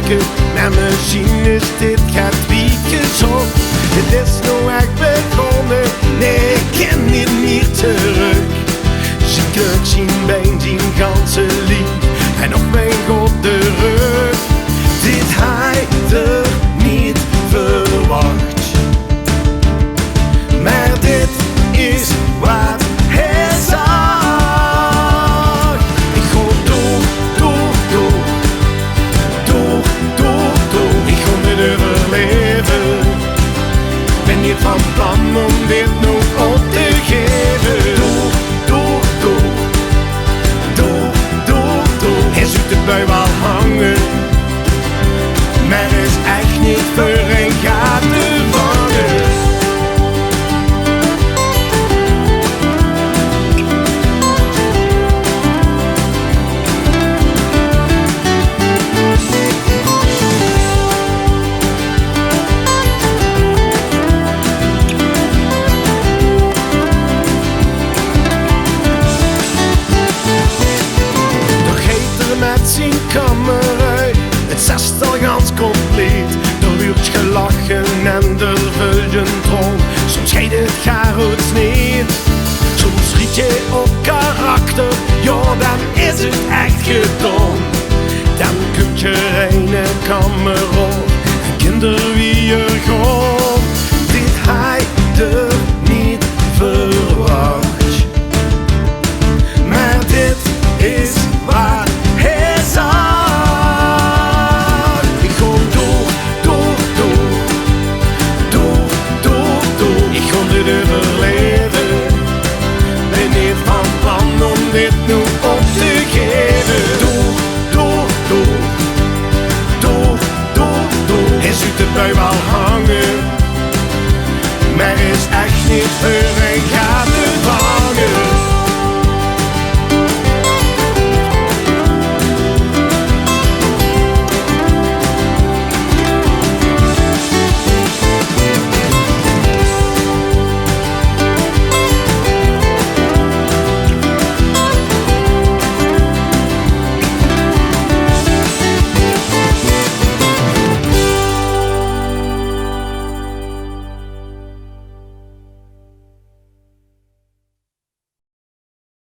maken. Maar misschien is dit gaat wieken zo. Het is nou echt begonnen, nee, ik ken dit niet terug. Ze kunt zien bij zien ganse lief en op mijn god de rug. Dit hij er niet verwacht, maar dit is wat hij zag. Ik ga door, door, door, door, door, door. Ik ga dit overleven. Ben niet van plan om dit nog op te geven. Door, door, door, door, door, door. Hij zoekt de bui wel hangen, maar is echt niet voor een gaat te vangen. Het zestal gans compleet. Er wordt gelachen en er vult een tron. Soms scheidt het garoets niet, soms riet je op karakter. Ja, dan is het echt gedaan. Dan kunt je reine kamer op en kinderen wie je gaat. Dit hij er niet verwacht, maar dit is waar hij zag. Ik ga door, door, door, door, door, door. Ik ga dit overleven. Ben niet van plan om dit nu op te geven. Door, door, door, door, door, door. Hij ziet de bui wel hangen, maar is echt niet voor